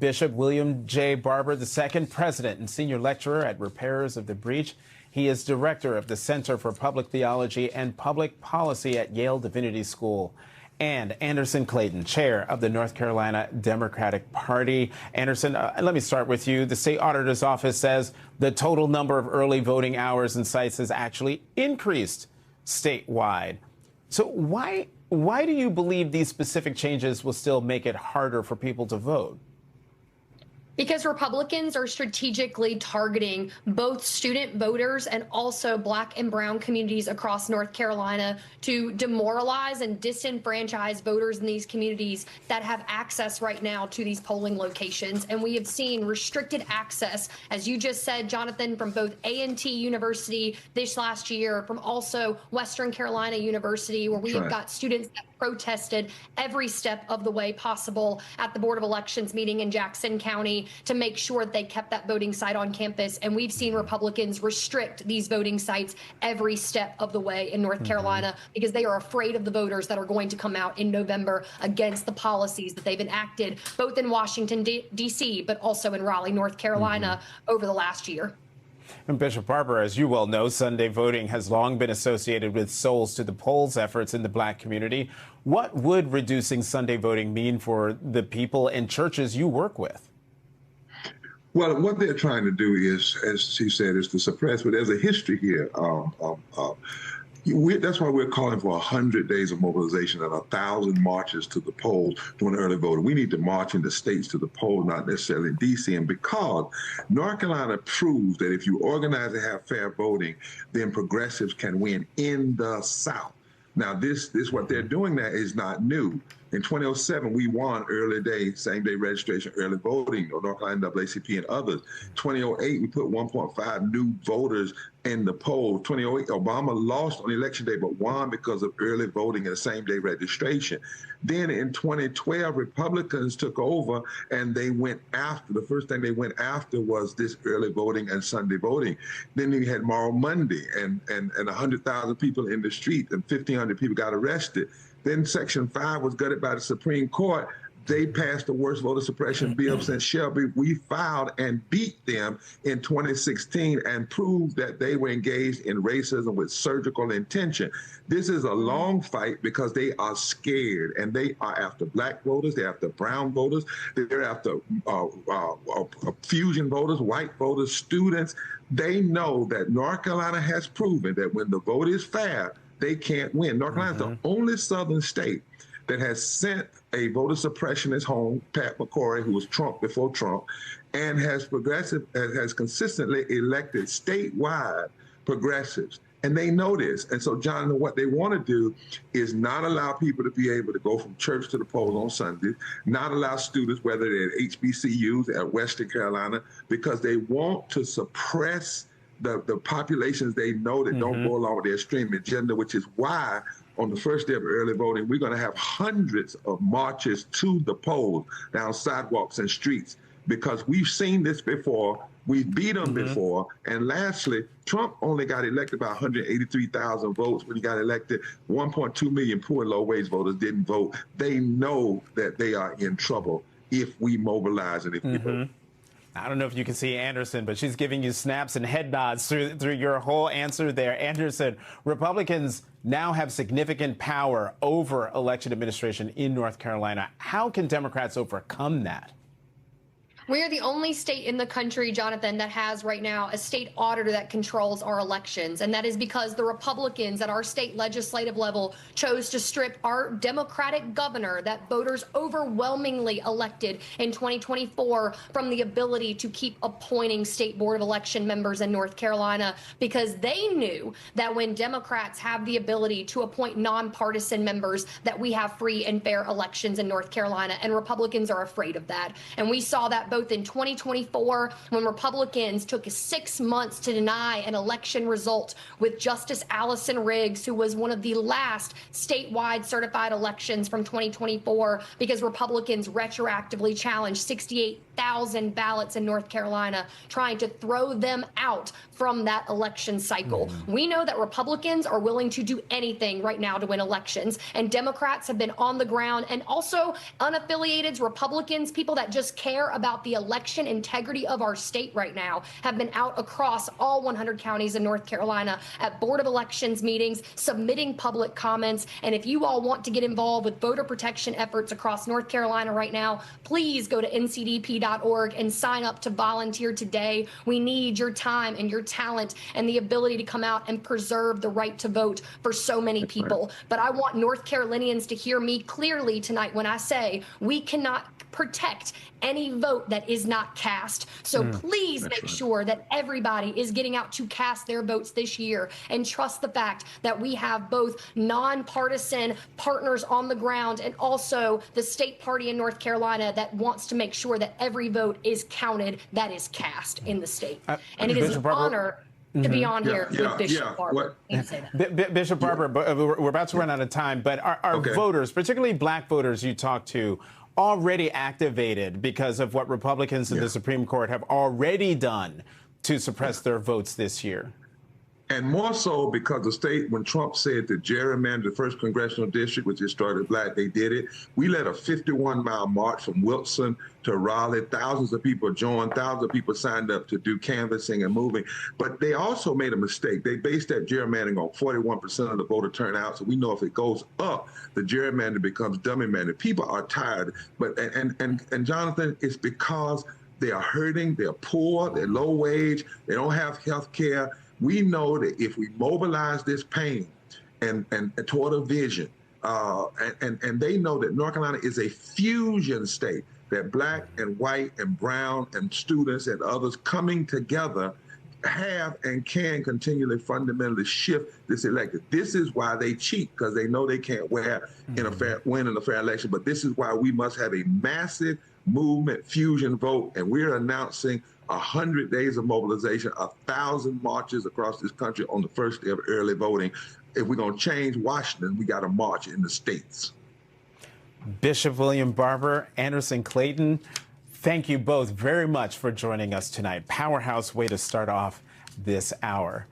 Bishop William J. Barber II, president and senior lecturer at Repairers of the Breach. He is director of the Center for Public Theology and Public Policy at Yale Divinity School. And Anderson Clayton, chair of the North Carolina Democratic Party. Anderson, let me start with you. The state auditor's office says the total number of early voting hours and sites has actually increased statewide. So why do you believe these specific changes will still make it harder for people to vote? Because Republicans are strategically targeting both student voters and also Black and brown communities across North Carolina to demoralize and disenfranchise voters in these communities that have access right now to these polling locations. And we have seen restricted access, as you just said, Jonathan, from both A&T University this last year, from also Western Carolina University, where we have got students that protested every step of the way possible at the Board of Elections meeting in Jackson County to make sure that they kept that voting site on campus. And we've seen Republicans restrict these voting sites every step of the way in North Carolina because they are afraid of the voters that are going to come out in November against the policies that they've enacted both in Washington, D.C., but also in Raleigh, North Carolina over the last year. And Bishop Barber, as you well know, Sunday voting has long been associated with Souls to the Polls efforts in the Black community. What would reducing Sunday voting mean for the people and churches you work with? Well, what they're trying to do is, as she said, is to suppress, but there's a history here. That's why we're calling for 100 days of mobilization and 1,000 marches to the polls during early voting. We need to march in the states to the polls, not necessarily in D.C. And because North Carolina proves that if you organize and have fair voting, then progressives can win in the South. Now, this what they're doing now is not new. In 2007, we won early day, same day registration, early voting, or North Carolina NAACP and others. 2008, we put 1.5 new voters in the polls. 2008, Obama lost on election day, but won because of early voting and same day registration. Then in 2012, Republicans took over and they went after, the first thing they went after was this early voting and Sunday voting. Then you had Moral Monday and 100,000 people in the street and 1,500 people got arrested. Then Section 5 was gutted by the Supreme Court. They passed the worst voter suppression bill since Shelby. We filed and beat them in 2016 and proved that they were engaged in racism with surgical intention. This is a long fight because they are scared, and they are after Black voters, they're after brown voters, they're after fusion voters, white voters, students. They know that North Carolina has proven that when the vote is fair, they can't win. North Carolina is the only southern state that has sent a voter suppressionist home, Pat McCrory, who was Trump before Trump, and has consistently elected statewide progressives. And they know this. And so, John, what they want to do is not allow people to be able to go from church to the polls on Sundays, not allow students, whether they're at HBCUs, at Western Carolina, because they want to suppress the populations they know that don't go along with their extreme agenda, which is why on the first day of early voting, we're going to have hundreds of marches to the polls down sidewalks and streets, because we've seen this before. We've beat them before. And lastly, Trump only got elected by 183,000 votes when he got elected. 1.2 million poor and low-wage voters didn't vote. They know that they are in trouble if we mobilize and if we vote. I don't know if you can see Anderson, but she's giving you snaps and head nods through your whole answer there. Anderson, Republicans now have significant power over election administration in North Carolina. How can Democrats overcome that? We are the only state in the country, Jonathan, that has right now a state auditor that controls our elections. And that is because the Republicans at our state legislative level chose to strip our Democratic governor that voters overwhelmingly elected in 2024 from the ability to keep appointing state board of election members in North Carolina, because they knew that when Democrats have the ability to appoint nonpartisan members, that we have free and fair elections in North Carolina. And Republicans are afraid of that. And we saw that both both in 2024, when Republicans took 6 months to deny an election result with Justice Allison Riggs, who was one of the last statewide certified elections from 2024, because Republicans retroactively challenged 68,000 ballots in North Carolina, trying to throw them out from that election cycle. We know that Republicans are willing to do anything right now to win elections, and Democrats have been on the ground, and also unaffiliated Republicans, people that just care about the election integrity of our state right now, have been out across all 100 counties in North Carolina at Board of Elections meetings, submitting public comments. And if you all want to get involved with voter protection efforts across North Carolina right now, please go to ncdp.org and sign up to volunteer today. We need your time and your talent and the ability to come out and preserve the right to vote for so many people. But I want North Carolinians to hear me clearly tonight when I say we cannot protect any vote that is not cast. So please make sure that everybody is getting out to cast their votes this year, and trust the fact that we have both nonpartisan partners on the ground and also the state party in North Carolina that wants to make sure that every vote is counted that is cast in the state. And it is an honor to be on here with Bishop Barber. Bishop Barber, we're about to run out of time, but are voters, particularly black voters you talk to, already activated because of what Republicans in the Supreme Court have already done to suppress their votes this year? And more so because the state, when Trump said to gerrymander the first congressional district, which is started black, they did it. We led a 51-mile march from Wilson to Raleigh. Thousands of people joined. Thousands of people signed up to do canvassing and moving. But they also made a mistake. They based that gerrymandering on 41% of the voter turnout. So we know if it goes up, the gerrymander becomes dummy mander. People are tired. But and Jonathan, it's because they are hurting. They're poor. They're low wage. They don't have health care. We know that if we mobilize this pain and toward a vision, and they know that North Carolina is a fusion state, that black and white and brown and students and others coming together have and can continually fundamentally shift this election. This is why they cheat, because they know they can't win in a fair election. But this is why we must have a massive movement fusion vote, and we're announcing 100 days of mobilization, 1,000 marches across this country on the first day of early voting. If we're going to change Washington, we got to march in the states. Bishop William Barber, Anderson Clayton, thank you both very much for joining us tonight. Powerhouse way to start off this hour.